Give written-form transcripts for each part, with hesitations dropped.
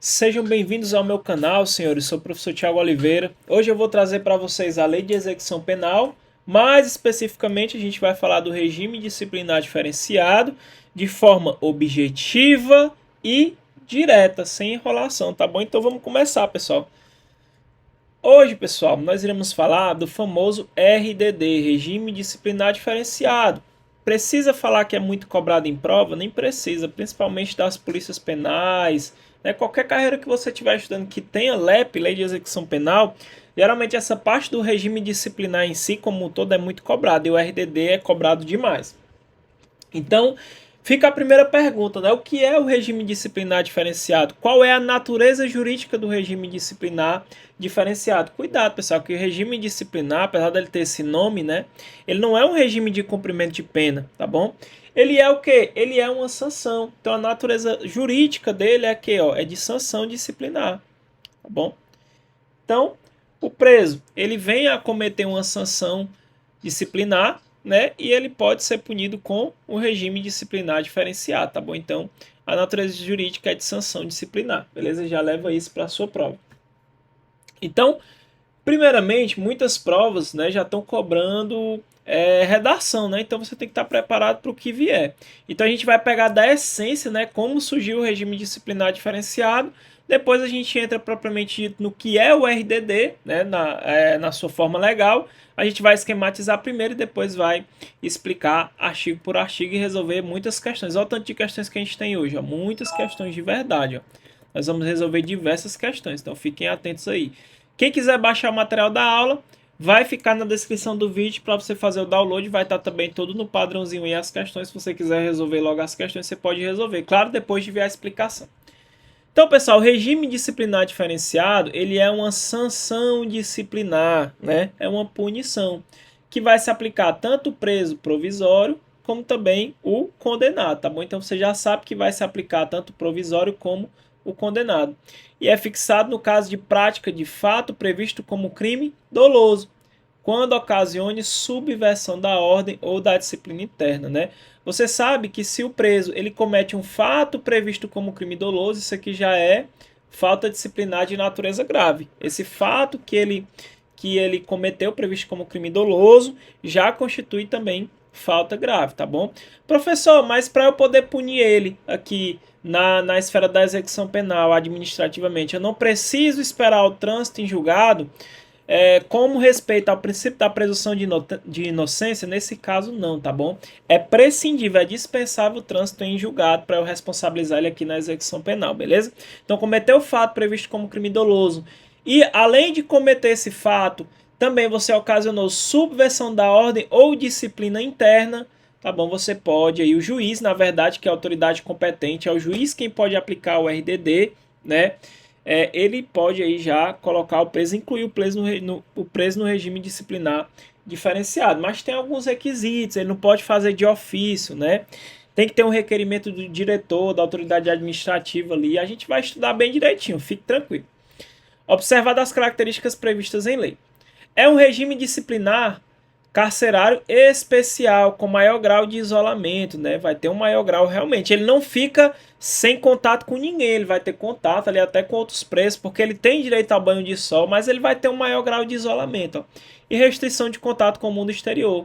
Sejam bem-vindos ao meu canal, senhores. Sou o professor Tiago Oliveira. Hoje eu vou trazer para vocês a Lei de Execução Penal. Mais especificamente, a gente vai falar do regime disciplinar diferenciado de forma objetiva e direta, sem enrolação, tá bom? Então vamos começar, pessoal. Hoje, pessoal, nós iremos falar do famoso RDD, Regime Disciplinar Diferenciado. Precisa falar que é muito cobrado em prova? Nem precisa, principalmente das polícias penais, né? Qualquer carreira que você estiver estudando que tenha LEP, Lei de Execução Penal, geralmente essa parte do regime disciplinar em si, como um todo, é muito cobrado, e o RDD é cobrado demais. Então, fica a primeira pergunta, né? O que é o regime disciplinar diferenciado? Qual é a natureza jurídica do regime disciplinar diferenciado? Cuidado, pessoal, que o regime disciplinar, apesar dele ter esse nome, né? Ele não é um regime de cumprimento de pena, tá bom? Ele é o quê? Ele é uma sanção. Então, a natureza jurídica dele é que, ó, é de sanção disciplinar, tá bom? Então, o preso, ele vem a cometer uma sanção disciplinar, né? E ele pode ser punido com o regime disciplinar diferenciado, tá bom? Então, a natureza jurídica é de sanção disciplinar, beleza? Já leva isso para a sua prova. Então, primeiramente, muitas provas, né, já estão cobrando redação, né? Então você tem que estar preparado para o que vier. Então a gente vai pegar da essência, né, como surgiu o regime disciplinar diferenciado. Depois a gente entra propriamente dito no que é o RDD, né, na sua forma legal. A gente vai esquematizar primeiro e depois vai explicar artigo por artigo e resolver muitas questões. Olha o tanto de questões que a gente tem hoje, ó, muitas questões de verdade. Ó. Nós vamos resolver diversas questões, então fiquem atentos aí. Quem quiser baixar o material da aula, vai ficar na descrição do vídeo para você fazer o download. Vai estar também todo no padrãozinho e as questões. Se você quiser resolver logo as questões, você pode resolver. Claro, depois de ver a explicação. Então, pessoal, o regime disciplinar diferenciado, ele é uma sanção disciplinar, né? É uma punição que vai se aplicar tanto o preso provisório como também o condenado, tá bom? Então você já sabe que vai se aplicar tanto o provisório como o condenado. E é fixado no caso de prática de fato previsto como crime doloso, quando ocasione subversão da ordem ou da disciplina interna, né? Você sabe que se o preso ele comete um fato previsto como crime doloso, isso aqui já é falta disciplinar de natureza grave. Esse fato que ele cometeu previsto como crime doloso já constitui também falta grave, tá bom? Professor, mas para eu poder punir ele aqui na esfera da execução penal administrativamente, eu não preciso esperar o trânsito em julgado? Como respeito ao princípio da presunção de inocência, nesse caso não, tá bom? É prescindível, é dispensável o trânsito em julgado para eu responsabilizar ele aqui na execução penal, beleza? Então, cometeu o fato previsto como crime doloso e, além de cometer esse fato, também você ocasionou subversão da ordem ou disciplina interna, tá bom? Você pode, aí o juiz, na verdade, que é a autoridade competente, é o juiz quem pode aplicar o RDD, né? Ele pode aí já colocar o preso, incluir o preso no regime disciplinar diferenciado. Mas tem alguns requisitos, ele não pode fazer de ofício, né? Tem que ter um requerimento do diretor, da autoridade administrativa ali. A gente vai estudar bem direitinho, fique tranquilo. Observar as características previstas em lei. É um regime disciplinar carcerário especial, com maior grau de isolamento, né? Vai ter um maior grau realmente. Ele não fica sem contato com ninguém, ele vai ter contato ali até com outros presos, porque ele tem direito ao banho de sol, mas ele vai ter um maior grau de isolamento. Ó. E restrição de contato com o mundo exterior.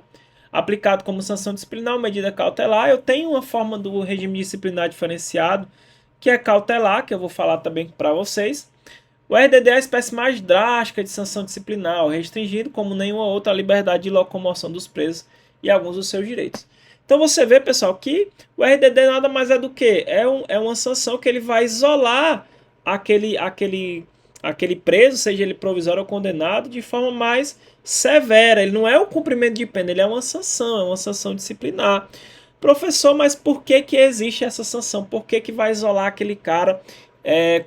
Aplicado como sanção disciplinar, medida cautelar. Eu tenho uma forma do regime disciplinar diferenciado, que é cautelar, que eu vou falar também para vocês. O RDD é a espécie mais drástica de sanção disciplinar, restringindo, como nenhuma outra, a liberdade de locomoção dos presos e alguns dos seus direitos. Então você vê, pessoal, que o RDD nada mais é do que é uma sanção que ele vai isolar aquele preso, seja ele provisório ou condenado, de forma mais severa. Ele não é o cumprimento de pena, ele é uma sanção disciplinar. Professor, mas por que que existe essa sanção? Por que que vai isolar aquele cara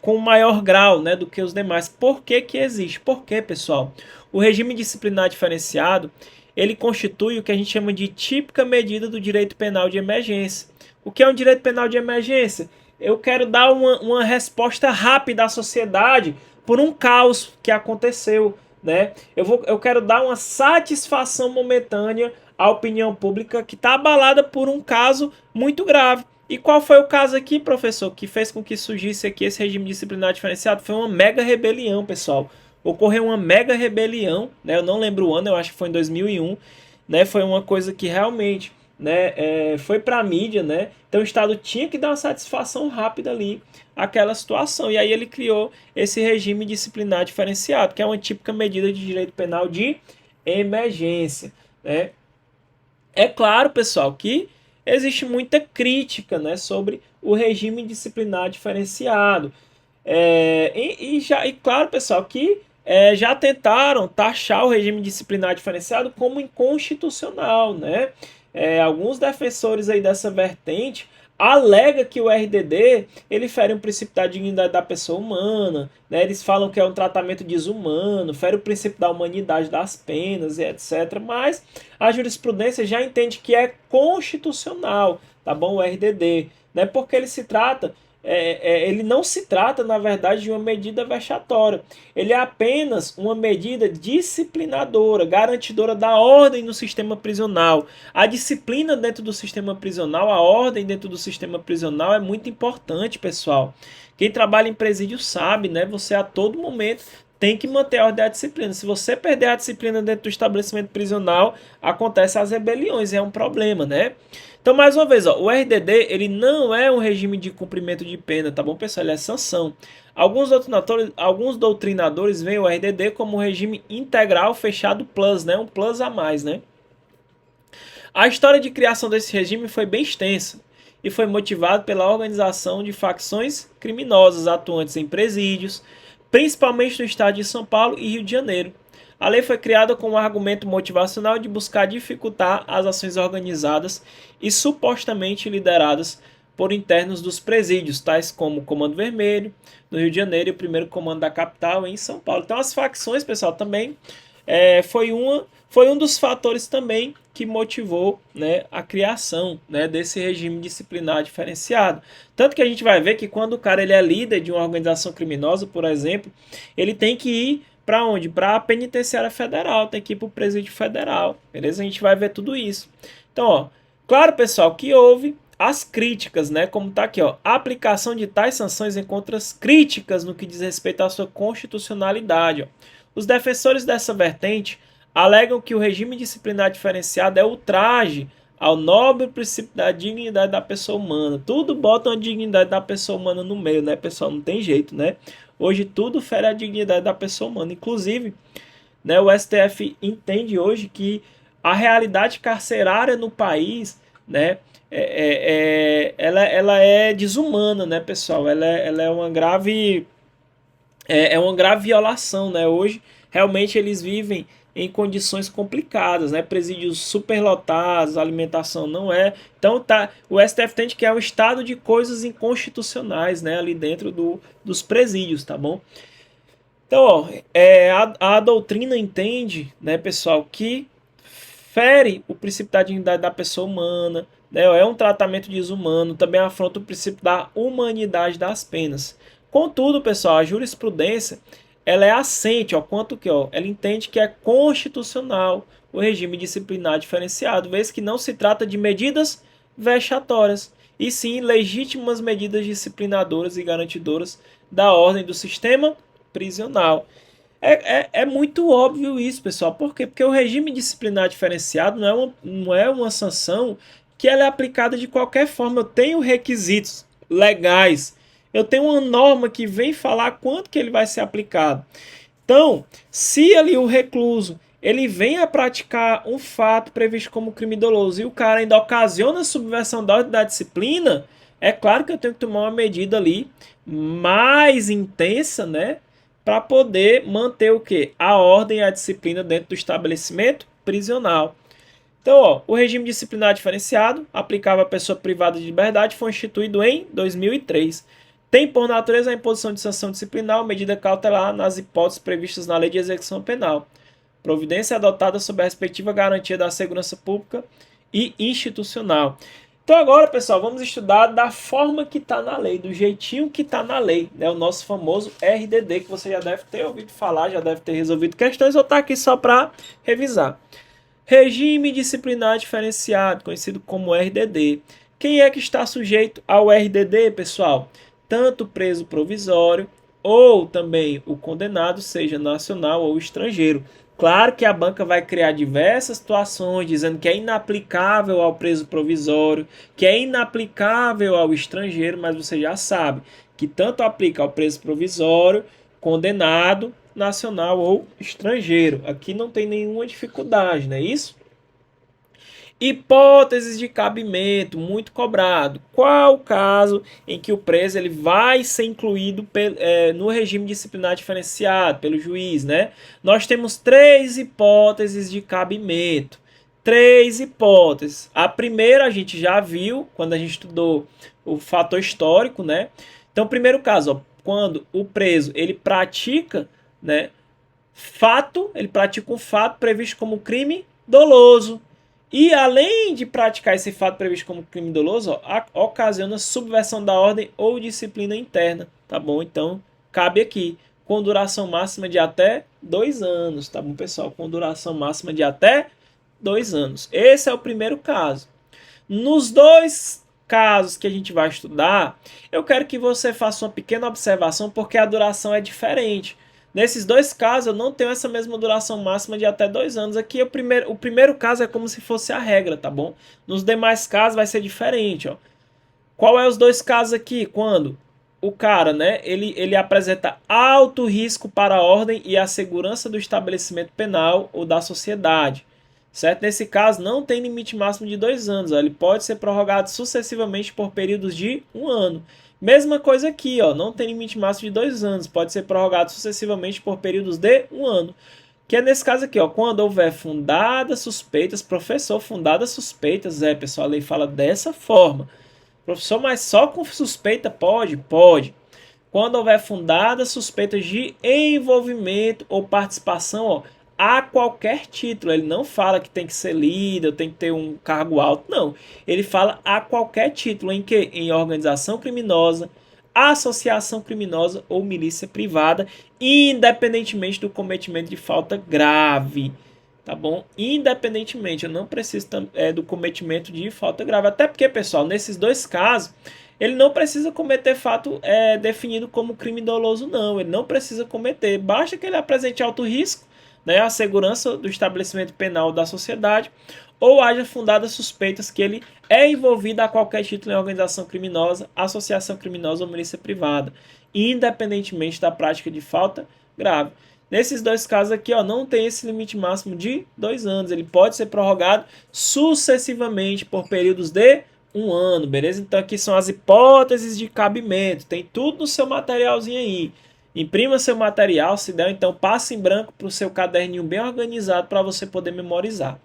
com maior grau, né, do que os demais? Por que que existe? Porque, pessoal, o regime disciplinar diferenciado, ele constitui o que a gente chama de típica medida do direito penal de emergência. O que é um direito penal de emergência? Eu quero dar uma resposta rápida à sociedade por um caos que aconteceu, né? Eu quero dar uma satisfação momentânea à opinião pública que está abalada por um caso muito grave. E qual foi o caso aqui, professor, que fez com que surgisse aqui esse regime disciplinar diferenciado? Foi uma mega rebelião, pessoal. Ocorreu uma mega rebelião, né? Eu não lembro o ano, eu acho que foi em 2001, né? Foi uma coisa que realmente, né, foi para a mídia, né? Então o Estado tinha que dar uma satisfação rápida ali àquela situação. E aí ele criou esse regime disciplinar diferenciado, que é uma típica medida de direito penal de emergência, né? É claro, pessoal, que existe muita crítica, né, sobre o regime disciplinar diferenciado. E claro, pessoal, que já tentaram taxar o regime disciplinar diferenciado como inconstitucional, né? Alguns defensores aí dessa vertente alega que o RDD ele fere um princípio da dignidade da pessoa humana, né? Eles falam que é um tratamento desumano, fere o princípio da humanidade das penas e etc. Mas a jurisprudência já entende que é constitucional, tá bom? O RDD, né? Porque ele não se trata, na verdade, de uma medida vexatória. Ele é apenas uma medida disciplinadora, garantidora da ordem no sistema prisional. A disciplina dentro do sistema prisional, a ordem dentro do sistema prisional é muito importante, pessoal. Quem trabalha em presídio sabe, né? Você a todo momento tem que manter a ordem e a disciplina. Se você perder a disciplina dentro do estabelecimento prisional, acontecem as rebeliões, é um problema, né? Então, mais uma vez, ó, o RDD ele não é um regime de cumprimento de pena, tá bom, pessoal? Ele é sanção. Alguns doutrinadores veem o RDD como um regime integral fechado plus, né? Um plus a mais, né? A história de criação desse regime foi bem extensa e foi motivado pela organização de facções criminosas atuantes em presídios, principalmente no estado de São Paulo e Rio de Janeiro. A lei foi criada com um argumento motivacional de buscar dificultar as ações organizadas e supostamente lideradas por internos dos presídios, tais como o Comando Vermelho, no Rio de Janeiro, e o primeiro comando da capital em São Paulo. Então as facções, pessoal, também foi um dos fatores também que motivou, né, a criação, né, desse regime disciplinar diferenciado. Tanto que a gente vai ver que quando o cara ele é líder de uma organização criminosa, por exemplo, ele tem que ir para onde? Para a penitenciária federal, tem que ir para o presídio federal, beleza? A gente vai ver tudo isso. Então, ó, claro, pessoal, que houve as críticas, né? Como tá aqui, ó, a aplicação de tais sanções encontra críticas no que diz respeito à sua constitucionalidade. Ó. Os defensores dessa vertente alegam que o regime disciplinar diferenciado é ultraje ao nobre princípio da dignidade da pessoa humana. Tudo bota a dignidade da pessoa humana no meio, né, pessoal? Não tem jeito, né? Hoje tudo fere a dignidade da pessoa humana. Inclusive, né, o STF entende hoje que a realidade carcerária no país, né, ela é desumana, né, pessoal? Ela é uma grave violação, né? Hoje, realmente, eles vivem em condições complicadas, né? Presídios superlotados, alimentação não é. Então, o STF entende que é um estado de coisas inconstitucionais, né? Ali dentro dos presídios, tá bom? Então, ó, a doutrina entende, né, pessoal, que fere o princípio da dignidade da pessoa humana, né? É um tratamento desumano, também afronta o princípio da humanidade das penas. Contudo, pessoal, a jurisprudência ela é assente, ó, quanto que ó, ela entende que é constitucional o regime disciplinar diferenciado, vez que não se trata de medidas vexatórias, e sim legítimas medidas disciplinadoras e garantidoras da ordem do sistema prisional. É muito óbvio isso, pessoal. Por quê? Porque o regime disciplinar diferenciado não é uma sanção que ela é aplicada de qualquer forma. Eu tenho requisitos legais. Eu tenho uma norma que vem falar quanto que ele vai ser aplicado. Então, se ali o recluso ele vem a praticar um fato previsto como crime doloso e o cara ainda ocasiona a subversão da ordem da disciplina, é claro que eu tenho que tomar uma medida ali mais intensa, né? Para poder manter o quê? A ordem e a disciplina dentro do estabelecimento prisional. Então, ó, o regime disciplinar diferenciado, aplicável à pessoa privada de liberdade, foi instituído em 2003. Tem por natureza a imposição de sanção disciplinar ou medida cautelar nas hipóteses previstas na Lei de Execução Penal. Providência adotada sob a respectiva garantia da segurança pública e institucional. Então agora, pessoal, vamos estudar da forma que está na lei, do jeitinho que está na lei, né? O nosso famoso RDD, que você já deve ter ouvido falar, já deve ter resolvido questões, ou está aqui só para revisar. Regime disciplinar diferenciado, conhecido como RDD. Quem é que está sujeito ao RDD, pessoal? Tanto o preso provisório ou também o condenado, seja nacional ou estrangeiro. Claro que a banca vai criar diversas situações, dizendo que é inaplicável ao preso provisório, que é inaplicável ao estrangeiro, mas você já sabe que tanto aplica ao preso provisório, condenado, nacional ou estrangeiro. Aqui não tem nenhuma dificuldade, não é isso? Hipóteses de cabimento, muito cobrado. Qual o caso em que o preso ele vai ser incluído no regime disciplinar diferenciado pelo juiz, né? Nós temos três hipóteses de cabimento. Três hipóteses. A primeira a gente já viu quando a gente estudou o fator histórico, né? Então, primeiro caso, ó, quando o preso ele pratica, né, ele pratica um fato previsto como crime doloso. E além de praticar esse fato previsto como crime doloso, ó, ocasiona subversão da ordem ou disciplina interna, tá bom? Então, cabe aqui, com duração máxima de até 2 anos, tá bom, pessoal? Com duração máxima de até 2 anos. Esse é o primeiro caso. Nos dois casos que a gente vai estudar, eu quero que você faça uma pequena observação, porque a duração é diferente. Nesses dois casos, eu não tenho essa mesma duração máxima de até 2 anos. Aqui, o primeiro caso é como se fosse a regra, tá bom? Nos demais casos, vai ser diferente, ó. Qual é os dois casos aqui? Quando o cara, né, ele apresenta alto risco para a ordem e a segurança do estabelecimento penal ou da sociedade. Certo? Nesse caso, não tem limite máximo de 2 anos. Ó. Ele pode ser prorrogado sucessivamente por períodos de 1 ano. Mesma coisa aqui, ó, não tem limite máximo de 2 anos. Pode ser prorrogado sucessivamente por períodos de 1 ano. Que é nesse caso aqui, ó, quando houver fundadas suspeitas, professor, fundadas suspeitas, pessoal, a lei fala dessa forma. Professor, mas só com suspeita pode? Pode. Quando houver fundadas suspeitas de envolvimento ou participação, ó, a qualquer título. Ele não fala que tem que ser líder, tem que ter um cargo alto, não. Ele fala a qualquer título, em que? Em organização criminosa, associação criminosa ou milícia privada, independentemente do cometimento de falta grave. Tá bom? Independentemente, eu não preciso do cometimento de falta grave. Até porque, pessoal, nesses dois casos, ele não precisa cometer fato definido como crime doloso, não. Ele não precisa cometer. Basta que ele apresente alto risco, né, a segurança do estabelecimento penal da sociedade, ou haja fundadas suspeitas que ele é envolvido a qualquer título em organização criminosa, associação criminosa ou milícia privada, independentemente da prática de falta grave. Nesses dois casos aqui, ó, não tem esse limite máximo de 2 anos. Ele pode ser prorrogado sucessivamente por períodos de 1 ano, beleza? Então aqui são as hipóteses de cabimento. Tem tudo no seu materialzinho aí. Imprima seu material, se der, então passe em branco para o seu caderninho bem organizado para você poder memorizar.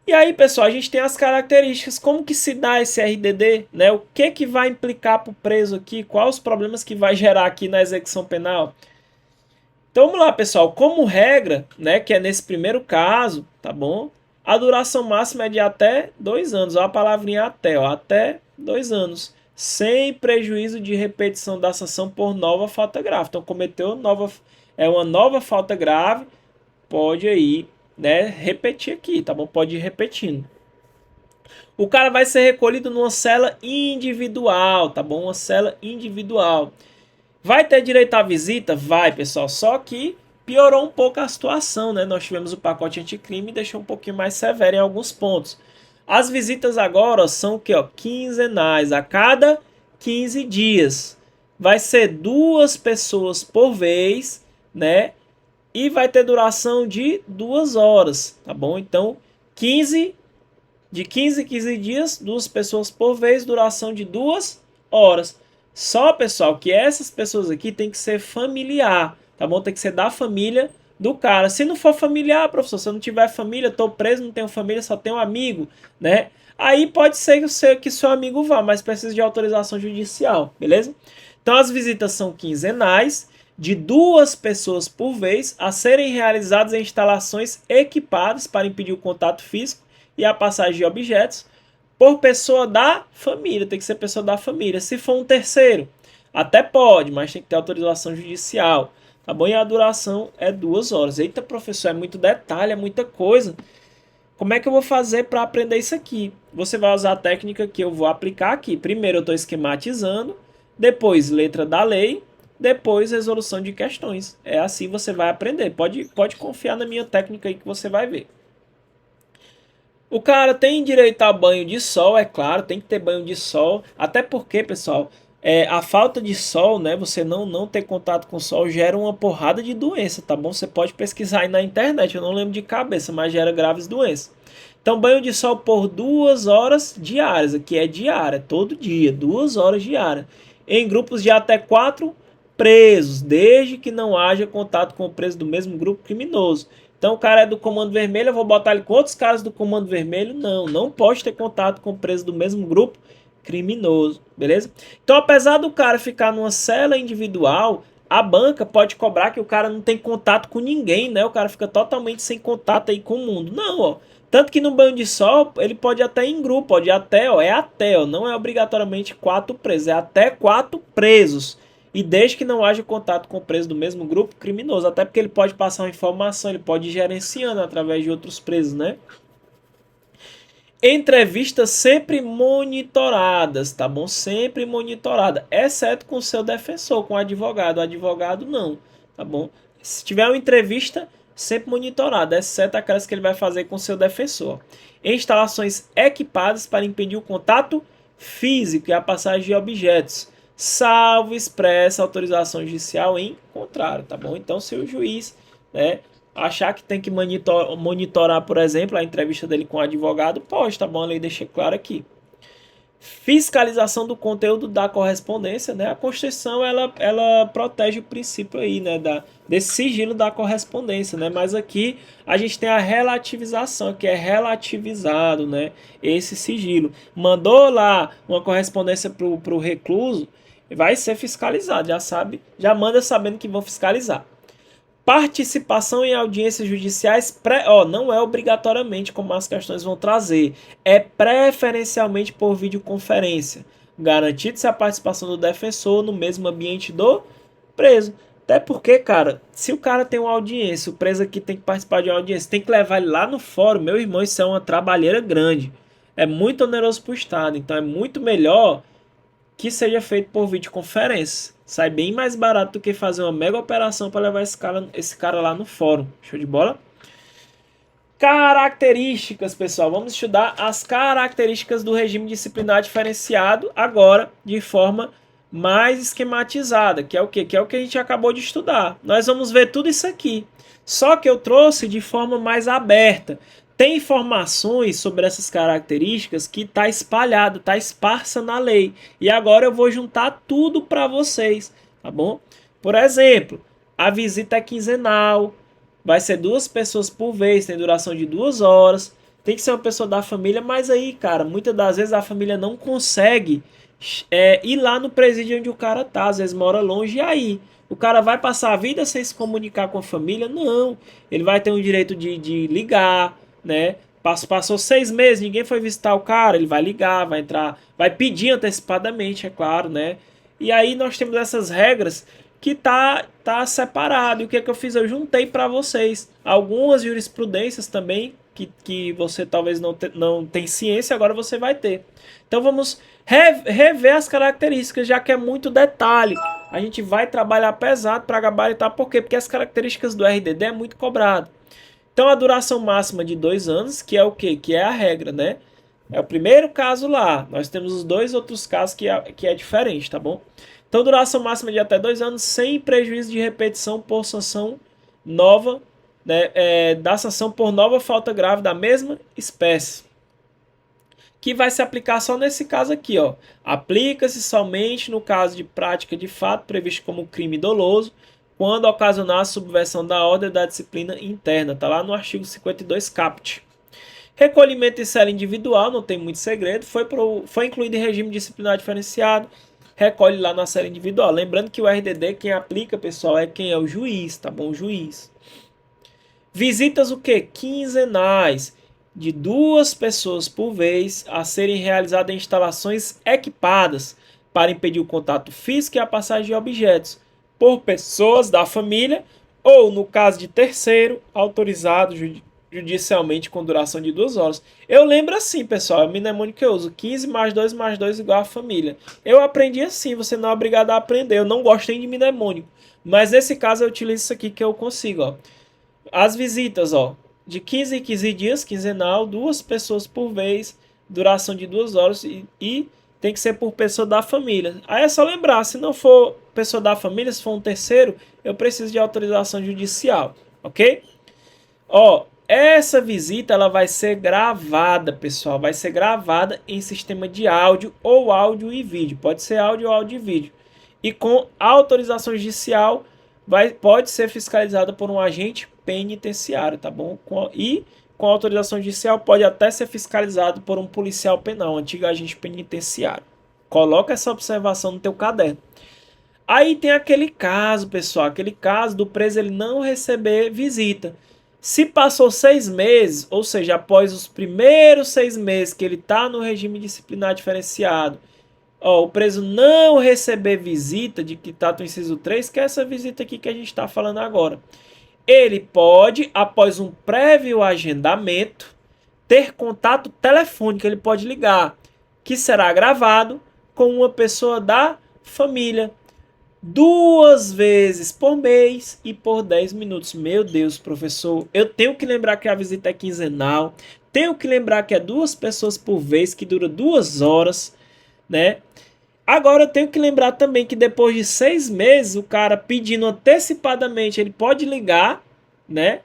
E aí, pessoal, a gente tem as características, como que se dá esse RDD, né? O que vai implicar para o preso aqui, quais os problemas que vai gerar aqui na execução penal. Então vamos lá, pessoal, como regra, né, que é nesse primeiro caso, tá bom? A duração máxima é de até 2 anos, ó, a palavrinha até, ó, até 2 anos. Sem prejuízo de repetição da sanção por nova falta grave. Então, cometeu uma nova falta grave, pode aí, né, repetir aqui, tá bom? Pode ir repetindo. O cara vai ser recolhido numa cela individual, tá bom? Uma cela individual. Vai ter direito à visita? Vai, pessoal. Só que piorou um pouco a situação, né? Nós tivemos o pacote anticrime e deixou um pouquinho mais severo em alguns pontos. As visitas agora, ó, são o quê? Ó, quinzenais, a cada 15 dias. Vai ser 2 pessoas por vez, né? E vai ter duração de 2 horas, tá bom? Então, de 15 em 15 dias, 2 pessoas por vez, duração de 2 horas. Só, pessoal, que essas pessoas aqui tem que ser familiar, tá bom? Tem que ser da família do cara. Se não for familiar, professor, se eu não tiver família, estou preso, não tenho família, só tenho um amigo, né? Aí pode ser que seu amigo vá, mas precisa de autorização judicial, beleza? Então as visitas são quinzenais, de 2 pessoas por vez, a serem realizadas em instalações equipadas para impedir o contato físico e a passagem de objetos, por pessoa da família, tem que ser pessoa da família. Se for um terceiro, até pode, mas tem que ter autorização judicial. Tá bom? E a duração é 2 horas. Eita, professor, é muito detalhe, é muita coisa. Como é que eu vou fazer para aprender isso aqui? Você vai usar a técnica que eu vou aplicar aqui. Primeiro eu estou esquematizando, depois letra da lei, depois resolução de questões. É assim você vai aprender. Pode confiar na minha técnica aí que você vai ver. O cara tem direito a banho de sol, é claro, tem que ter banho de sol. Até porque, pessoal, a falta de sol, né? Você não ter contato com o sol gera uma porrada de doença, tá bom? Você pode pesquisar aí na internet, eu não lembro de cabeça, mas gera graves doenças. Então, banho de sol por 2 horas diárias, aqui é diária, todo dia, 2 horas diárias. Em grupos de até 4 presos, desde que não haja contato com o preso do mesmo grupo criminoso. Então o cara é do Comando Vermelho, eu vou botar ele com outros caras do Comando Vermelho? Não pode ter contato com o preso do mesmo grupo criminoso, beleza? Então apesar do cara ficar numa cela individual, a banca pode cobrar que o cara não tem contato com ninguém, né? O cara fica totalmente sem contato aí com o mundo. Não, ó. Tanto que no banho de sol, ele pode até ir em grupo, pode até, ó, não é obrigatoriamente 4 presos, é até 4 presos. E desde que não haja contato com o preso do mesmo grupo criminoso, até porque ele pode passar uma informação, ele pode ir gerenciando através de outros presos, né? Entrevistas sempre monitoradas, tá bom? Sempre monitorada, exceto com o seu defensor, com o advogado. O advogado não, tá bom? Se tiver uma entrevista, sempre monitorada, exceto aquelas que ele vai fazer com o seu defensor. Instalações equipadas para impedir o contato físico e a passagem de objetos, salvo expressa autorização judicial em contrário, tá bom? Então, se o juiz, né, achar que tem que monitorar, por exemplo, a entrevista dele com o advogado, pode, tá bom? A lei deixa claro aqui. Fiscalização do conteúdo da correspondência, né? A Constituição, ela protege o princípio aí, né? Desse sigilo da correspondência, né? Mas aqui a gente tem a relativização, que é relativizado, né? Esse sigilo. Mandou lá uma correspondência pro recluso, vai ser fiscalizado, já sabe, já manda sabendo que vão fiscalizar. Participação em audiências judiciais não é obrigatoriamente como as questões vão trazer, é preferencialmente por videoconferência, garantindo-se a participação do defensor no mesmo ambiente do preso. Até porque, cara, se o cara tem uma audiência, o preso aqui tem que participar de uma audiência, tem que levar ele lá no fórum, meu irmão, isso é uma trabalheira grande. É muito oneroso para o Estado, então é muito melhor que seja feito por videoconferência. Sai bem mais barato do que fazer uma mega operação para levar esse cara lá no fórum. Show de bola? Características, pessoal. Vamos estudar as características do regime disciplinar diferenciado agora de forma mais esquematizada, que é o quê? Que é o que a gente acabou de estudar. Nós vamos ver tudo isso aqui. Só que eu trouxe de forma mais aberta. Tem informações sobre essas características que está espalhado, está esparsa na lei. E agora eu vou juntar tudo para vocês, tá bom? Por exemplo, a visita é quinzenal, vai ser 2 pessoas por vez, tem duração de 2 horas, tem que ser uma pessoa da família, mas aí, cara, muitas das vezes a família não consegue ir lá no presídio onde o cara tá, às vezes mora longe, e aí? O cara vai passar a vida sem se comunicar com a família? Não, ele vai ter o direito de ligar, né? Passou 6 meses, ninguém foi visitar o cara, ele vai ligar, vai entrar, vai pedir antecipadamente, é claro, né? E aí nós temos essas regras que tá separado. E o que é que eu fiz? Eu juntei para vocês algumas jurisprudências também que você talvez não tem ciência, agora você vai ter. Então vamos rever as características, já que é muito detalhe. A gente vai trabalhar pesado para gabaritar, por quê? Porque as características do RDD é muito cobrado. Então a duração máxima de 2 anos, que é o quê? Que é a regra, né? É o primeiro caso lá. Nós temos os 2 outros casos que é diferente, tá bom? Então duração máxima de até 2 anos, sem prejuízo de repetição por sanção nova, né? Da sanção por nova falta grave da mesma espécie. Que vai se aplicar só nesse caso aqui, ó. Aplica-se somente no caso de prática de fato previsto como crime doloso, quando ocasionar a subversão da ordem da disciplina interna. Está lá no artigo 52 caput. Recolhimento em cela individual, não tem muito segredo, foi incluído em regime disciplinar diferenciado, recolhe lá na cela individual. Lembrando que o RDD, quem aplica, pessoal, é quem é o juiz, tá bom? O juiz. Visitas o quê? Quinzenais, de 2 pessoas por vez, a serem realizadas em instalações equipadas para impedir o contato físico e a passagem de objetos, por pessoas da família ou, no caso de terceiro, autorizado judicialmente com duração de 2 horas. Eu lembro assim, pessoal, é o mnemônico que eu uso, 15 mais 2 igual a família. Eu aprendi assim, você não é obrigado a aprender, eu não gosto nem de mnemônico. Mas nesse caso eu utilizo isso aqui que eu consigo, ó. As visitas, ó, de 15 em 15 dias, quinzenal, 2 pessoas por vez, duração de 2 horas e tem que ser por pessoa da família. Aí é só lembrar, se não for pessoa da família, se for um terceiro, eu preciso de autorização judicial, ok? Ó, essa visita ela vai ser gravada, pessoal, vai ser gravada em sistema de áudio ou áudio e vídeo. Pode ser áudio ou áudio e vídeo. E com autorização judicial pode ser fiscalizada por um agente penitenciário, tá bom? E com autorização judicial pode até ser fiscalizado por um policial penal, um antigo agente penitenciário. Coloca essa observação no teu caderno. Aí tem aquele caso, pessoal, aquele caso do preso ele não receber visita. Se passou 6 meses, ou seja, após os primeiros 6 meses que ele está no regime disciplinar diferenciado, ó, o preso não receber visita de que está no inciso 3, que é essa visita aqui que a gente está falando agora. Ele pode, após um prévio agendamento, ter contato telefônico, ele pode ligar, que será gravado com uma pessoa da família. 2 vezes por mês e por 10 minutos. Meu Deus, professor, eu tenho que lembrar que a visita é quinzenal, tenho que lembrar que é 2 pessoas por vez, que dura 2 horas, né? Agora eu tenho que lembrar também que depois de 6 meses, o cara pedindo antecipadamente, ele pode ligar, né?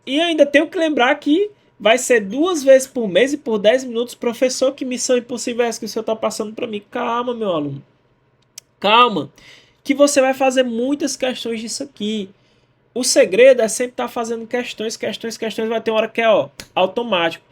E ainda tenho que lembrar que vai ser 2 vezes por mês e por 10 minutos. Professor, que missão impossível é essa que o senhor está passando para mim? Calma, meu aluno. Calma. Que você vai fazer muitas questões disso aqui. O segredo é sempre estar fazendo questões, vai ter uma hora que é automático.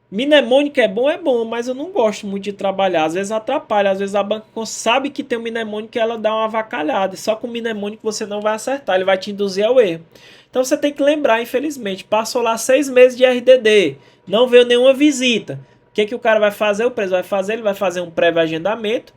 Mnemônico é bom, mas eu não gosto muito de trabalhar. Às vezes atrapalha, às vezes a banca sabe que tem um mnemônico e ela dá uma avacalhada. E só com o mnemônico você não vai acertar, ele vai te induzir ao erro. Então você tem que lembrar, infelizmente, passou lá 6 meses de RDD, não veio nenhuma visita. O que o cara vai fazer? O preso vai fazer, ele vai fazer um prévio agendamento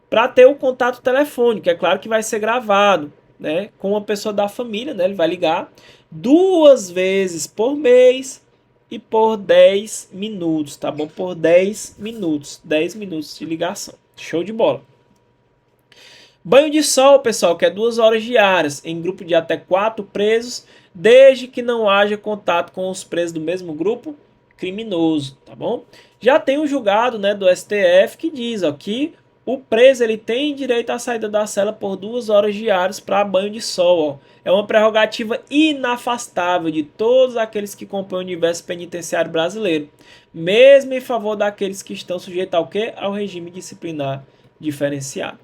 para ter o contato telefônico. É claro que vai ser gravado, né, com uma pessoa da família, né, ele vai ligar 2 vezes por mês e por 10 minutos, tá bom? Por 10 minutos, 10 minutos de ligação. Show de bola. Banho de sol, pessoal, que é 2 horas diárias, em grupo de até 4 presos, desde que não haja contato com os presos do mesmo grupo criminoso, tá bom? Já tem um julgado, né, do STF que diz, ó, que o preso ele tem direito à saída da cela por 2 horas diárias para banho de sol. Ó. É uma prerrogativa inafastável de todos aqueles que compõem o universo penitenciário brasileiro, mesmo em favor daqueles que estão sujeitos ao quê? Ao regime disciplinar diferenciado.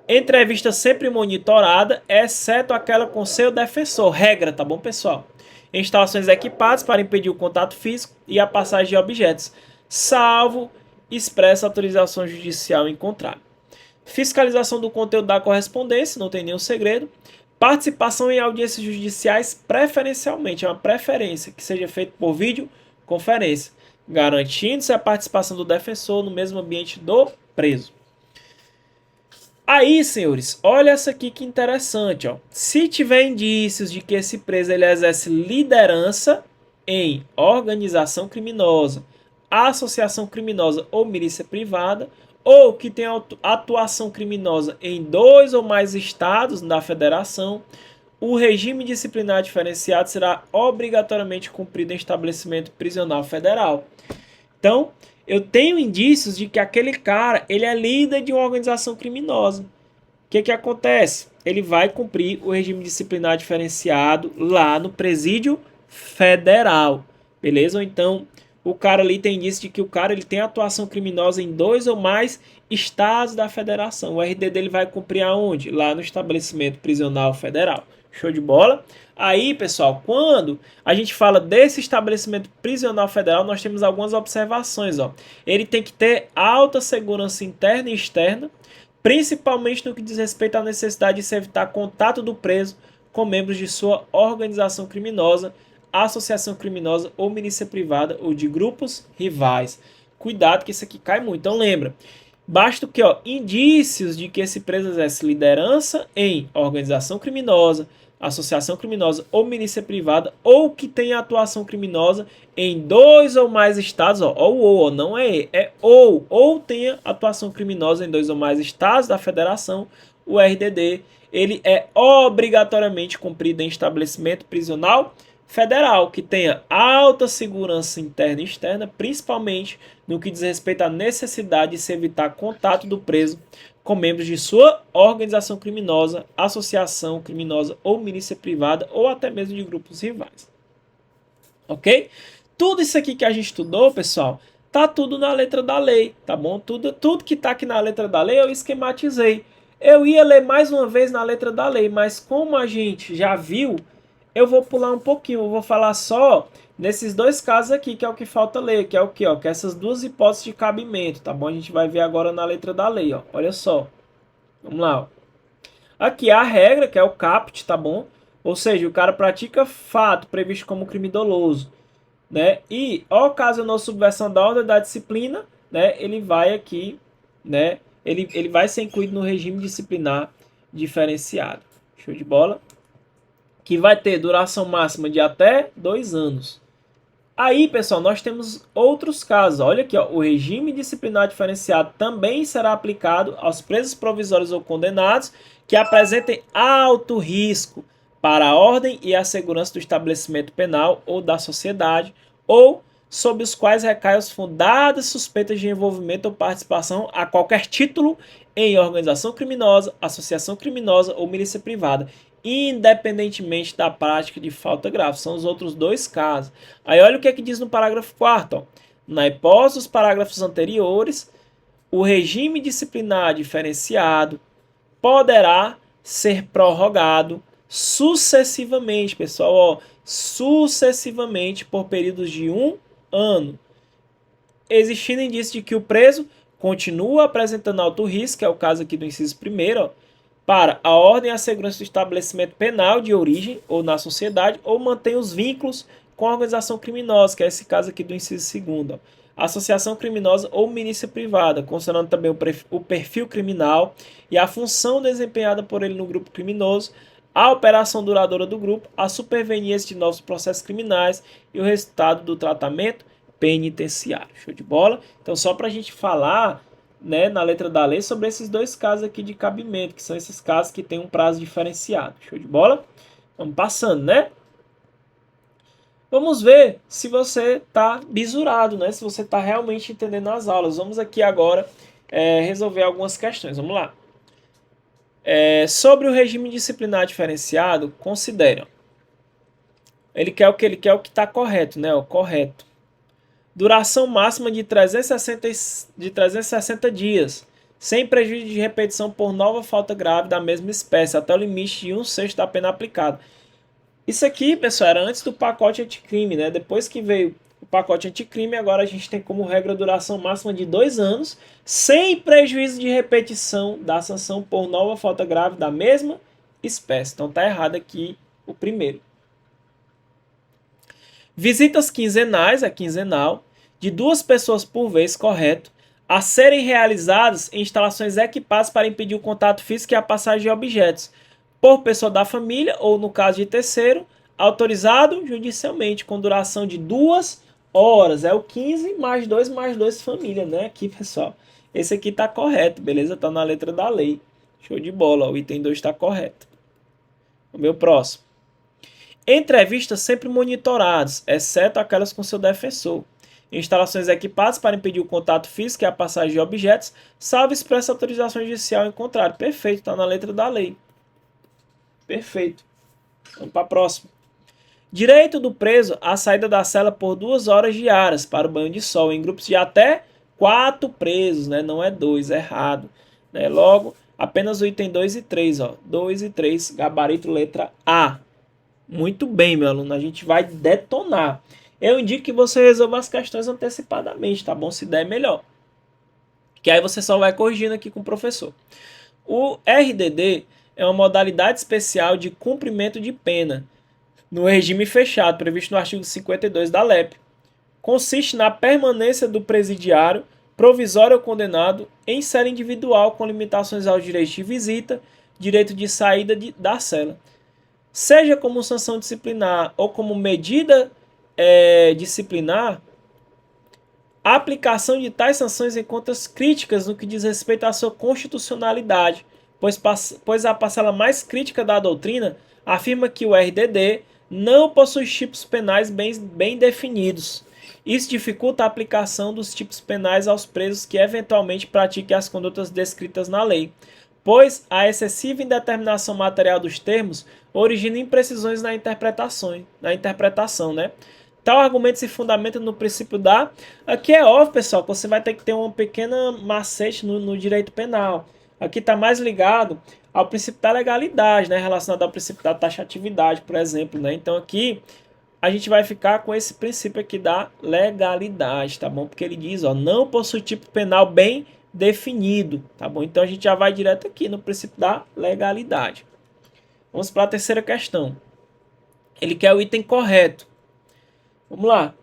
Entrevista sempre monitorada, exceto aquela com seu defensor. Regra, tá bom, pessoal? Instalações equipadas para impedir o contato físico e a passagem de objetos, salvo expressa autorização judicial em contrário. Fiscalização do conteúdo da correspondência, não tem nenhum segredo. Participação em audiências judiciais preferencialmente, é uma preferência que seja feito por videoconferência, garantindo-se a participação do defensor no mesmo ambiente do preso. Aí, senhores, olha essa aqui que interessante, ó. Se tiver indícios de que esse preso ele exerce liderança em organização criminosa, associação criminosa ou milícia privada, ou que tem atuação criminosa em 2 ou mais estados da federação, o regime disciplinar diferenciado será obrigatoriamente cumprido em estabelecimento prisional federal. Então, eu tenho indícios de que aquele cara ele é líder de uma organização criminosa. O que acontece? Ele vai cumprir o regime disciplinar diferenciado lá no presídio federal, beleza? Ou então o cara ali tem indício de que o cara ele tem atuação criminosa em 2 ou mais estados da federação. O RD dele vai cumprir aonde? Lá no estabelecimento prisional federal. Show de bola? Aí, pessoal, quando a gente fala desse estabelecimento prisional federal, nós temos algumas observações. Ó. Ele tem que ter alta segurança interna e externa, principalmente no que diz respeito à necessidade de se evitar contato do preso com membros de sua organização criminosa, associação criminosa ou milícia privada ou de grupos rivais. Cuidado que isso aqui cai muito. Então lembra, basta que indícios de que esse preso exerce liderança em organização criminosa, associação criminosa ou milícia privada, ou que tenha atuação criminosa em 2 ou mais estados, ou, não é ou tenha atuação criminosa em 2 ou mais estados da federação, o RDD, ele é obrigatoriamente cumprido em estabelecimento prisional federal, que tenha alta segurança interna e externa, principalmente no que diz respeito à necessidade de se evitar contato do preso com membros de sua organização criminosa, associação criminosa ou milícia privada, ou até mesmo de grupos rivais. Ok? Tudo isso aqui que a gente estudou, pessoal, tá tudo na letra da lei, tá bom? Tudo que tá aqui na letra da lei eu esquematizei. Eu ia ler mais uma vez na letra da lei, mas como a gente já viu, eu vou pular um pouquinho, eu vou falar só nesses 2 casos aqui, que é o que falta ler, que é o que, ó, que é essas 2 hipóteses de cabimento, tá bom? A gente vai ver agora na letra da lei, ó. Olha só. Vamos lá, ó. Aqui a regra, que é o caput, tá bom? Ou seja, o cara pratica fato previsto como crime doloso, né? E ocasionou subversão da ordem da disciplina, né? Ele vai aqui, né? Ele vai ser incluído no regime disciplinar diferenciado. Show de bola? Que vai ter duração máxima de até 2 anos. Aí, pessoal, nós temos outros casos. Olha aqui, ó, o regime disciplinar diferenciado também será aplicado aos presos provisórios ou condenados que apresentem alto risco para a ordem e a segurança do estabelecimento penal ou da sociedade, ou sobre os quais recaem as fundadas suspeitas de envolvimento ou participação a qualquer título em organização criminosa, associação criminosa ou milícia privada, independentemente da prática de falta grave. São os outros 2 casos. Aí olha o que é que diz no parágrafo 4º. Na hipótese dos parágrafos anteriores, o regime disciplinar diferenciado poderá ser prorrogado sucessivamente, pessoal, ó, sucessivamente por períodos de 1 ano, existindo indício de que o preso continua apresentando alto risco, que é o caso aqui do inciso 1º, ó, para a ordem e a segurança do estabelecimento penal de origem ou na sociedade, ou mantém os vínculos com a organização criminosa, que é esse caso aqui do inciso 2º, associação criminosa ou milícia privada, considerando também o perfil criminal e a função desempenhada por ele no grupo criminoso, a operação duradoura do grupo, a superveniência de novos processos criminais e o resultado do tratamento penitenciário. Show de bola? Então, só para a gente falar, né, na letra da lei sobre esses 2 casos aqui de cabimento, que são esses casos que têm um prazo diferenciado. Show de bola? Vamos passando, né? Vamos ver se você está bisurado, né? Se você está realmente entendendo as aulas. Vamos aqui agora resolver algumas questões. Vamos lá. Sobre o regime disciplinar diferenciado, considere. Ele quer o que? Ele quer o que está correto, né? O correto. Duração máxima de 360 dias, sem prejuízo de repetição por nova falta grave da mesma espécie, até o limite de 1/6 da pena aplicada. Isso aqui, pessoal, era antes do pacote anticrime, né? Depois que veio o pacote anticrime, agora a gente tem como regra a duração máxima de 2 anos, sem prejuízo de repetição da sanção por nova falta grave da mesma espécie. Então tá errado aqui o primeiro. Visitas quinzenais, a quinzenal, de 2 pessoas por vez, correto, a serem realizadas em instalações equipadas para impedir o contato físico e a passagem de objetos, por pessoa da família ou, no caso de terceiro, autorizado judicialmente, com duração de 2 horas. É o 15 mais 2 família, né? Aqui, pessoal. Esse aqui tá correto, beleza? Tá na letra da lei. Show de bola, ó. O item 2 está correto. O meu próximo. Entrevistas sempre monitoradas, exceto aquelas com seu defensor. Instalações equipadas para impedir o contato físico e a passagem de objetos, salvo expressa autorização judicial em contrário. Perfeito, está na letra da lei. Perfeito. Vamos para a próxima. Direito do preso à saída da cela por 2 horas diárias para o banho de sol, em grupos de até 4 presos, né? Não é 2, é errado. Né? Logo, apenas o item 2 e 3, ó. 2 e 3, gabarito letra A. Muito bem, meu aluno, a gente vai detonar. Eu indico que você resolva as questões antecipadamente, tá bom? Se der, melhor. Que aí você só vai corrigindo aqui com o professor. O RDD é uma modalidade especial de cumprimento de pena no regime fechado, previsto no artigo 52 da LEP. Consiste na permanência do presidiário, provisório ou condenado, em cela individual com limitações aos direitos de visita, direito de saída da cela. seja como sanção disciplinar ou como medida disciplinar, a aplicação de tais sanções encontra críticas no que diz respeito à sua constitucionalidade, pois a parcela mais crítica da doutrina afirma que o RDD não possui tipos penais bem definidos. Isso dificulta a aplicação dos tipos penais aos presos que eventualmente pratiquem as condutas descritas na lei, pois a excessiva indeterminação material dos termos origina imprecisões na interpretação, né? Tal argumento se fundamenta no princípio da... Aqui é óbvio, pessoal, que você vai ter que ter uma pequena macete no direito penal. Aqui está mais ligado ao princípio da legalidade, né? Relacionado ao princípio da taxatividade, por exemplo, né? Então aqui a gente vai ficar com esse princípio aqui da legalidade, tá bom? Porque ele diz, ó, não possui tipo penal bem definido, tá bom? Então a gente já vai direto aqui no princípio da legalidade. Vamos para a terceira questão. Ele quer o item correto. Vamos lá.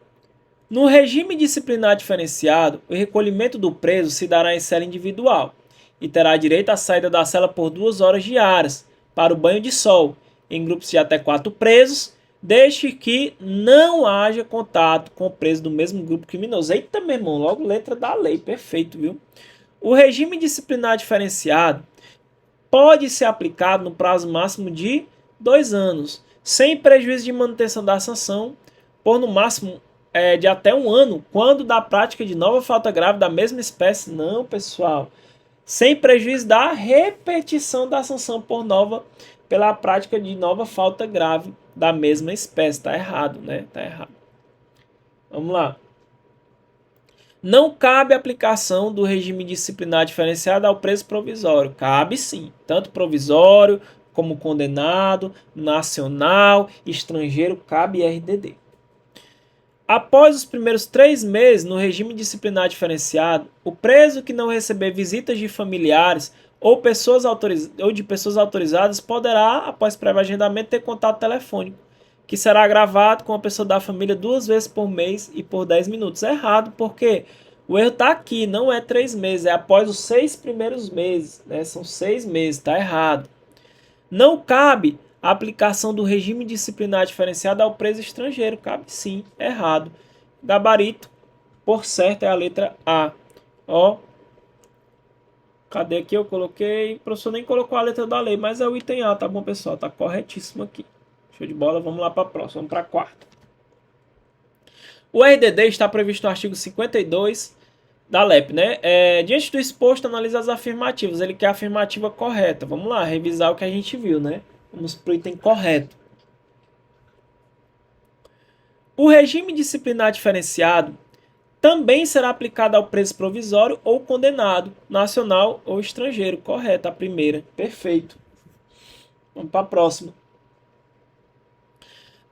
No regime disciplinar diferenciado, o recolhimento do preso se dará em cela individual e terá direito à saída da cela por 2 horas diárias para o banho de sol, em grupos de até 4 presos, desde que não haja contato com o preso do mesmo grupo criminoso. Eita, meu irmão, logo letra da lei, perfeito, viu? O regime disciplinar diferenciado pode ser aplicado no prazo máximo de 2 anos, sem prejuízo de manutenção da sanção, por no máximo de até 1 ano, quando da prática de nova falta grave da mesma espécie. Não, pessoal. Sem prejuízo da repetição da sanção pela prática de nova falta grave da mesma espécie. Tá errado, né? Tá errado. Vamos lá. Não cabe aplicação do regime disciplinar diferenciado ao preso provisório. Cabe sim, tanto provisório como condenado, nacional, estrangeiro, cabe RDD. Após os primeiros 3 meses no regime disciplinar diferenciado, o preso que não receber visitas de familiares ou de pessoas autorizadas poderá, após prévio agendamento, ter contato telefônico, que será gravado com a pessoa da família 2 vezes por mês e por 10 minutos. É errado, porque o erro está aqui, não é 3 meses, é após os 6 primeiros meses, né? São 6 meses, está errado. Não cabe a aplicação do regime disciplinar diferenciado ao preso estrangeiro. Cabe sim, errado. Gabarito, por certo, é a letra A. Ó, cadê aqui? Eu coloquei. O professor nem colocou a letra da lei, mas é o item A, tá bom, pessoal? Tá corretíssimo aqui. Show de bola, vamos lá para a próxima, vamos para a quarta. O RDD está previsto no artigo 52 da LEP, né? Diante do exposto, analisa as afirmativas. Ele quer a afirmativa correta. Vamos lá, revisar o que a gente viu, né? Vamos para o item correto. O regime disciplinar diferenciado também será aplicado ao preso provisório ou condenado, nacional ou estrangeiro. Correto, a primeira. Perfeito. Vamos para a próxima.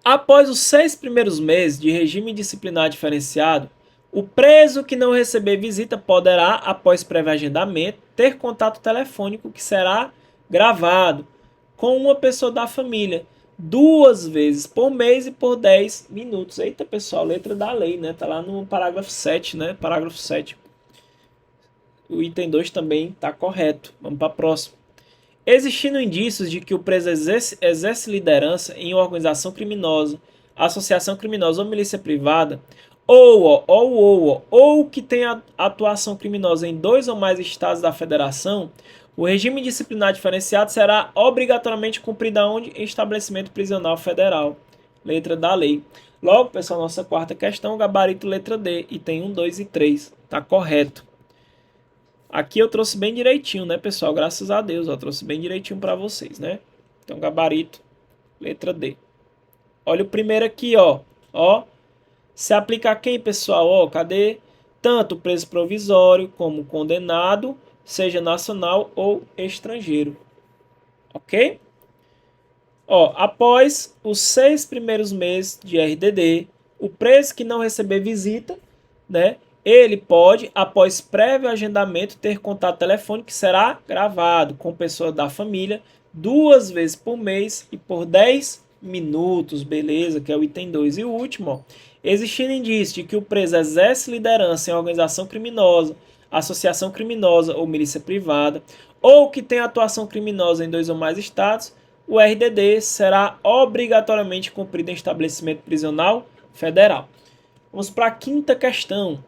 Após os 6 primeiros meses de regime disciplinar diferenciado, o preso que não receber visita poderá, após prévio agendamento, ter contato telefônico que será gravado com uma pessoa da família 2 vezes por mês e por 10 minutos. Eita, pessoal, letra da lei, né? Tá lá no parágrafo 7, né? Parágrafo 7. O item 2 também está correto. Vamos para a próxima. Existindo indícios de que o preso exerce liderança em organização criminosa, associação criminosa ou milícia privada, ou que tenha atuação criminosa em 2 ou mais estados da federação, o regime disciplinar diferenciado será obrigatoriamente cumprido aonde? Em estabelecimento prisional federal. Letra da lei. Logo, pessoal, nossa quarta questão, gabarito letra D, e tem 1, 2 e 3. Tá correto. Aqui eu trouxe bem direitinho, né, pessoal? Graças a Deus, eu trouxe bem direitinho para vocês, né? Então, gabarito, letra D. Olha o primeiro aqui, ó. Ó, se aplica a quem, pessoal? Ó, cadê? Tanto preso provisório como condenado, seja nacional ou estrangeiro. Ok? Ó, após os 6 primeiros meses de RDD, o preso que não receber visita, né? Ele pode, após prévio agendamento, ter contato telefônico que será gravado com pessoa da família 2 vezes por mês e por 10 minutos, beleza? Que é o item 2. E o último, ó, existindo indício de que o preso exerce liderança em organização criminosa, associação criminosa ou milícia privada, ou que tem atuação criminosa em 2 ou mais estados, o RDD será obrigatoriamente cumprido em estabelecimento prisional federal. Vamos para a quinta questão.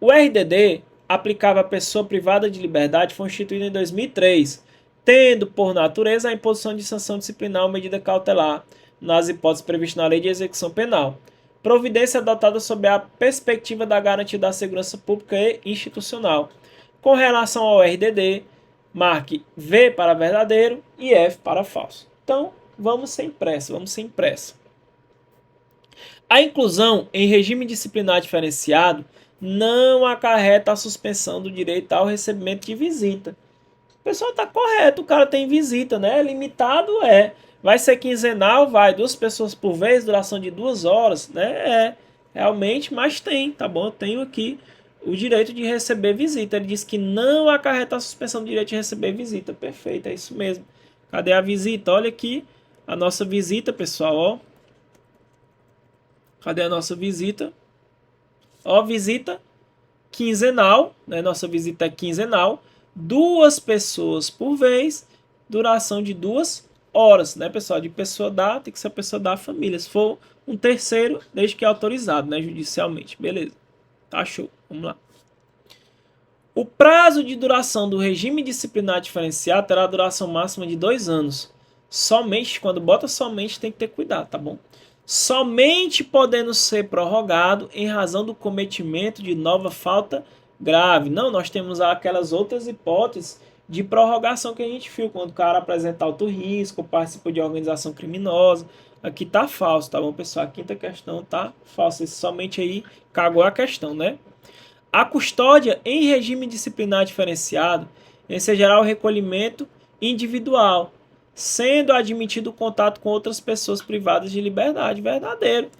O RDD, aplicável à pessoa privada de liberdade, foi instituído em 2003, tendo por natureza a imposição de sanção disciplinar ou medida cautelar, nas hipóteses previstas na Lei de Execução Penal. Providência adotada sob a perspectiva da garantia da segurança pública e institucional. Com relação ao RDD, marque V para verdadeiro e F para falso. Então, vamos sem pressa, A inclusão em regime disciplinar diferenciado não acarreta a suspensão do direito ao recebimento de visita. O pessoal está correto, o cara tem visita, né? Limitado vai ser quinzenal, vai 2 pessoas por vez, duração de 2 horas, né? Realmente, mas tem, tá bom? Eu tenho aqui o direito de receber visita. Ele diz que não acarreta a suspensão do direito de receber visita. Perfeito, é isso mesmo. Cadê a visita? Olha aqui a nossa visita, pessoal, ó. Cadê a nossa visita? Ó, visita quinzenal, né? Nossa visita é quinzenal. 2 pessoas por vez, duração de 2 horas, né, pessoal? De pessoa da, tem que ser a pessoa da família. Se for um terceiro, desde que é autorizado, né, judicialmente. Beleza. Tá show. Vamos lá. O prazo de duração do regime disciplinar diferenciado terá duração máxima de 2 anos. Somente, quando bota somente, tem que ter cuidado, tá bom? Somente podendo ser prorrogado em razão do cometimento de nova falta grave. Não, nós temos aquelas outras hipóteses de prorrogação que a gente viu, quando o cara apresenta alto risco, participa de organização criminosa. Aqui tá falso, tá bom, pessoal? A quinta questão tá falsa. Esse somente aí cagou a questão, né? A custódia em regime disciplinar diferenciado ensejará o recolhimento individual, sendo admitido o contato com outras pessoas privadas de liberdade. Verdadeiro,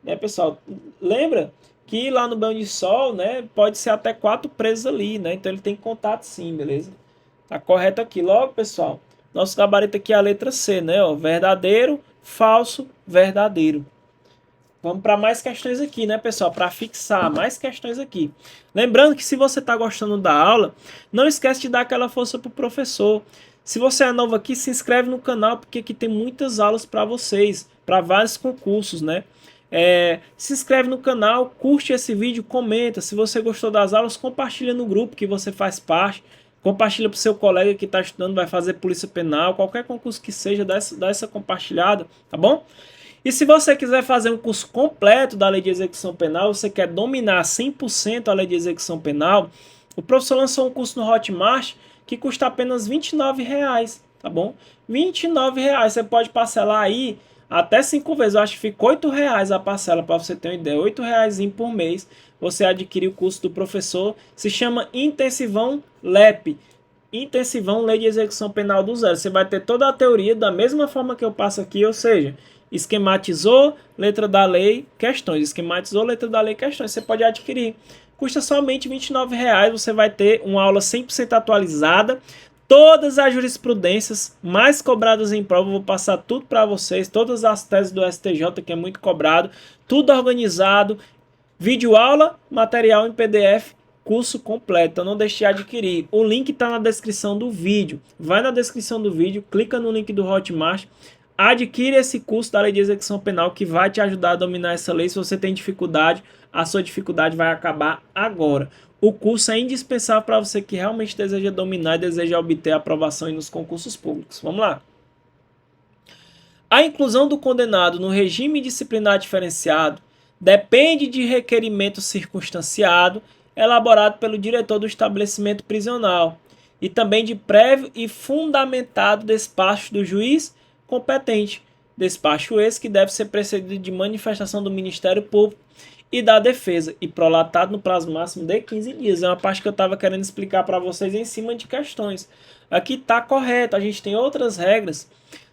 né, pessoal? Lembra que lá no banho de sol, né, pode ser até 4 presos ali, né? Então ele tem contato sim, beleza? Tá correto aqui. Logo, pessoal, nosso gabarito aqui é a letra C, né? Ó, verdadeiro, falso, verdadeiro. Vamos para mais questões aqui, né, pessoal? Para fixar mais questões aqui. Lembrando que se você está gostando da aula, não esquece de dar aquela força para o professor. Se você é novo aqui, se inscreve no canal, porque aqui tem muitas aulas para vocês, para vários concursos, né? Se inscreve no canal, curte esse vídeo, comenta. Se você gostou das aulas, compartilha no grupo que você faz parte. Compartilha para o seu colega que está estudando, vai fazer polícia penal, qualquer concurso que seja, dá essa compartilhada, tá bom? E se você quiser fazer um curso completo da Lei de Execução Penal, você quer dominar 100% a Lei de Execução Penal, o professor lançou um curso no Hotmart que custa apenas R$ 29,00, tá bom? R$ 29,00, você pode parcelar aí até 5 vezes, eu acho que fica R$ 8,00 a parcela, para você ter uma ideia, R$ 8,00 por mês, você adquire o curso do professor, se chama Intensivão LEP, Intensivão Lei de Execução Penal do Zero. Você vai ter toda a teoria da mesma forma que eu passo aqui, ou seja, esquematizou, letra da lei, questões. Esquematizou, letra da lei, questões. Você pode adquirir. Custa somente R$ 29,00. Você vai ter uma aula 100% atualizada. Todas as jurisprudências mais cobradas em prova. Eu vou passar tudo para vocês. Todas as teses do STJ, que é muito cobrado. Tudo organizado. Vídeo aula, material em PDF. Curso completo. Então não deixe de adquirir. O link está na descrição do vídeo. Vai na descrição do vídeo. Clica no link do Hotmart. Adquire esse curso da Lei de Execução Penal que vai te ajudar a dominar essa lei. Se você tem dificuldade, a sua dificuldade vai acabar agora. O curso é indispensável para você que realmente deseja dominar e deseja obter aprovação nos concursos públicos. Vamos lá. A inclusão do condenado no regime disciplinar diferenciado depende de requerimento circunstanciado elaborado pelo diretor do estabelecimento prisional e também de prévio e fundamentado despacho do juiz competente. Despacho esse que deve ser precedido de manifestação do Ministério Público e da Defesa e prolatado no prazo máximo de 15 dias. É uma parte que eu estava querendo explicar para vocês em cima de questões. Aqui está correto, a gente tem outras regras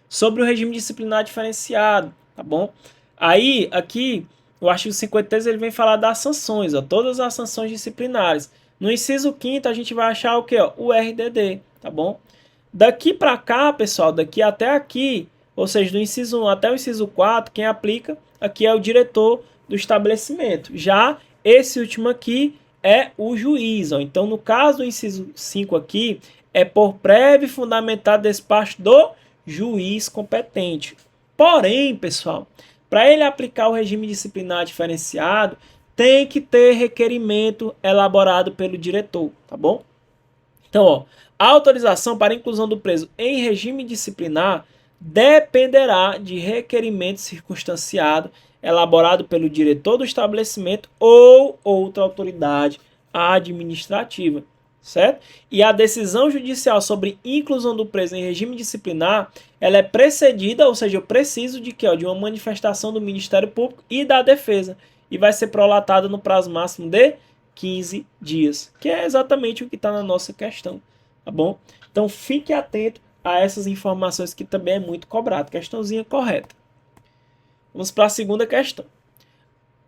sobre o regime disciplinar diferenciado, tá bom? Aí, aqui, o artigo 53 ele vem falar das sanções, ó, todas as sanções disciplinares. No inciso 5º a gente vai achar o que? O RDD, tá bom? Daqui para cá, pessoal, daqui até aqui, ou seja, do inciso 1 até o inciso 4, quem aplica aqui é o diretor do estabelecimento. Já esse último aqui é o juiz. Ó. Então, no caso do inciso 5 aqui, é por prévio e fundamentado despacho do juiz competente. Porém, pessoal, para ele aplicar o regime disciplinar diferenciado, tem que ter requerimento elaborado pelo diretor, tá bom? Então, ó, a autorização para inclusão do preso em regime disciplinar dependerá de requerimento circunstanciado elaborado pelo diretor do estabelecimento ou outra autoridade administrativa, certo? E a decisão judicial sobre inclusão do preso em regime disciplinar, ela é precedida, ou seja, eu preciso de quê? De uma manifestação do Ministério Público e da Defesa, e vai ser prolatada no prazo máximo de 15 dias, que é exatamente o que está na nossa questão, tá bom? Então fique atento a essas informações que também é muito cobrado. Questãozinha correta. Vamos para a segunda questão.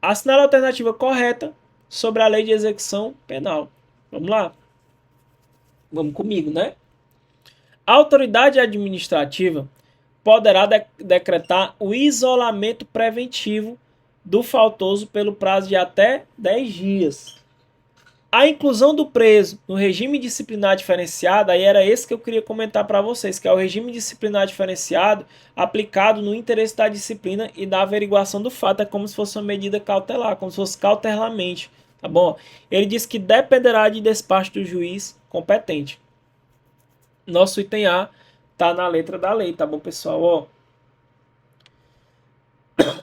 Assinar a alternativa correta sobre a lei de execução penal. Vamos lá? Vamos comigo, né? A autoridade administrativa poderá decretar o isolamento preventivo do faltoso pelo prazo de até 10 dias. A inclusão do preso no regime disciplinar diferenciado, aí era esse que eu queria comentar para vocês, que é o regime disciplinar diferenciado aplicado no interesse da disciplina e da averiguação do fato, é como se fosse uma medida cautelar, como se fosse cautelarmente, tá bom? Ele diz que dependerá de despacho do juiz competente. Nosso item A tá na letra da lei, tá bom, pessoal? Ó,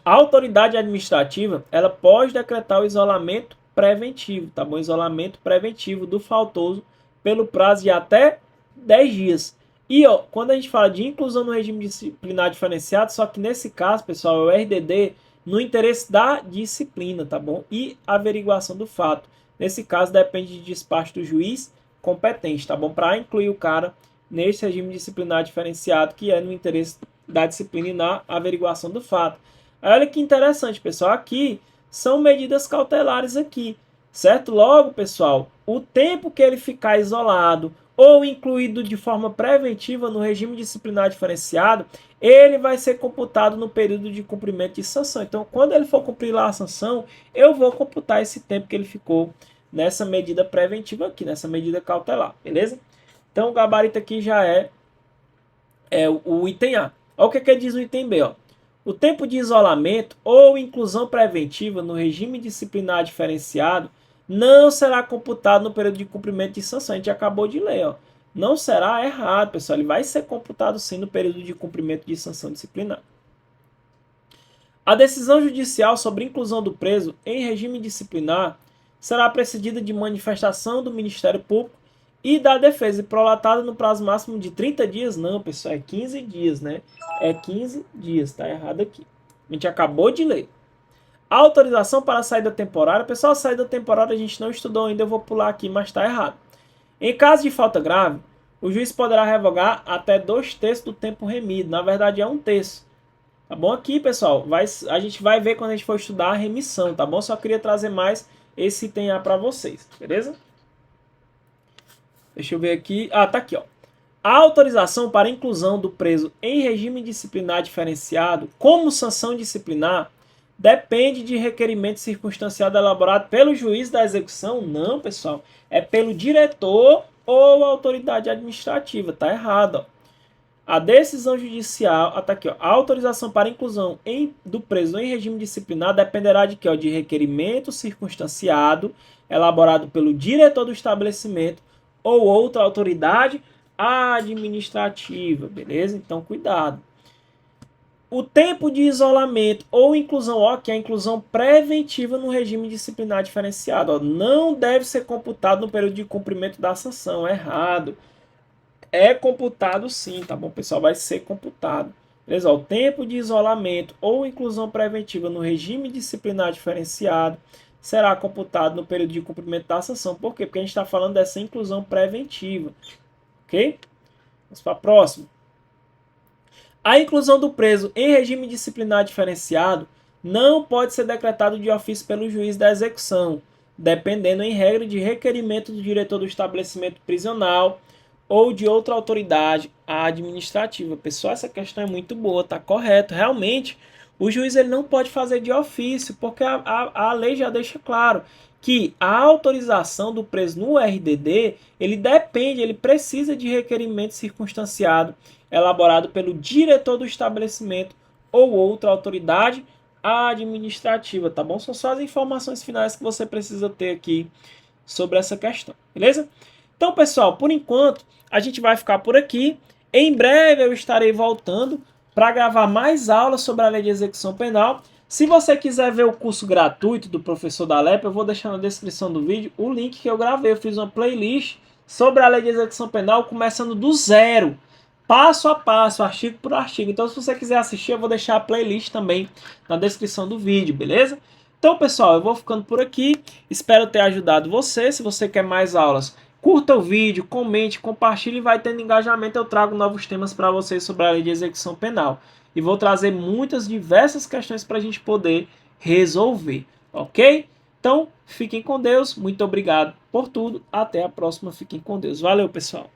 a autoridade administrativa, ela pode decretar o isolamento preventivo, tá bom? Isolamento preventivo do faltoso pelo prazo de até 10 dias. E ó, quando a gente fala de inclusão no regime disciplinar diferenciado, só que nesse caso, pessoal, é o RDD no interesse da disciplina, tá bom? E averiguação do fato. Nesse caso, depende de despacho do juiz competente, tá bom? Para incluir o cara nesse regime disciplinar diferenciado, que é no interesse da disciplina e na averiguação do fato. Olha que interessante, pessoal. Aqui são medidas cautelares aqui, certo? Logo, pessoal, o tempo que ele ficar isolado ou incluído de forma preventiva no regime disciplinar diferenciado, ele vai ser computado no período de cumprimento de sanção. Então, quando ele for cumprir lá a sanção, eu vou computar esse tempo que ele ficou nessa medida preventiva aqui, nessa medida cautelar, beleza? Então, o gabarito aqui já é o item A. Olha o que diz o item B, ó. O tempo de isolamento ou inclusão preventiva no regime disciplinar diferenciado não será computado no período de cumprimento de sanção. A gente acabou de ler, ó. Não será errado, pessoal. Ele vai ser computado sim no período de cumprimento de sanção disciplinar. A decisão judicial sobre inclusão do preso em regime disciplinar será precedida de manifestação do Ministério Público e da Defesa e prolatada no prazo máximo de 30 dias. Não, pessoal, é 15 dias, né? É 15 dias, tá errado aqui. A gente acabou de ler. A autorização para a saída temporária. Pessoal, a saída temporária a gente não estudou ainda, eu vou pular aqui, mas tá errado. Em caso de falta grave, o juiz poderá revogar até 2/3 do tempo remido. Na verdade, é 1/3. Tá bom? Aqui, pessoal, a gente vai ver quando a gente for estudar a remissão, tá bom? Só queria trazer mais esse item A para vocês, beleza? Deixa eu ver aqui. Ah, tá aqui, ó. A autorização para inclusão do preso em regime disciplinar diferenciado como sanção disciplinar depende de requerimento circunstanciado elaborado pelo juiz da execução? Não, pessoal. É pelo diretor ou autoridade administrativa. Tá errado, ó. A decisão judicial, tá aqui, ó, a autorização para inclusão do preso em regime disciplinar dependerá de quê? Ó, de requerimento circunstanciado elaborado pelo diretor do estabelecimento ou outra autoridade administrativa, beleza? Então, cuidado. O tempo de isolamento ou inclusão, ó, que é a inclusão preventiva no regime disciplinar diferenciado, ó, não deve ser computado no período de cumprimento da sanção. Errado. É computado sim, tá bom, pessoal? Vai ser computado. Beleza? O tempo de isolamento ou inclusão preventiva no regime disciplinar diferenciado será computado no período de cumprimento da sanção. Por quê? Porque a gente está falando dessa inclusão preventiva. Ok? Vamos para a próxima. A inclusão do preso em regime disciplinar diferenciado não pode ser decretado de ofício pelo juiz da execução, dependendo em regra de requerimento do diretor do estabelecimento prisional ou de outra autoridade administrativa. Pessoal, essa questão é muito boa, tá correto. Realmente, o juiz ele não pode fazer de ofício, porque a lei já deixa claro que a autorização do preso no RDD, ele precisa de requerimento circunstanciado elaborado pelo diretor do estabelecimento ou outra autoridade administrativa, tá bom? São só as informações finais que você precisa ter aqui sobre essa questão, beleza? Então, pessoal, por enquanto, a gente vai ficar por aqui. Em breve eu estarei voltando para gravar mais aulas sobre a lei de execução penal. Se você quiser ver o curso gratuito do professor Dalep, eu vou deixar na descrição do vídeo o link que eu gravei. Eu fiz uma playlist sobre a lei de execução penal, começando do zero, passo a passo, artigo por artigo. Então, se você quiser assistir, eu vou deixar a playlist também na descrição do vídeo, beleza? Então, pessoal, eu vou ficando por aqui. Espero ter ajudado você. Se você quer mais aulas, curta o vídeo, comente, compartilhe e vai tendo engajamento. Eu trago novos temas para vocês sobre a lei de execução penal. E vou trazer muitas diversas questões para a gente poder resolver, ok? Então, fiquem com Deus. Muito obrigado por tudo. Até a próxima. Fiquem com Deus. Valeu, pessoal.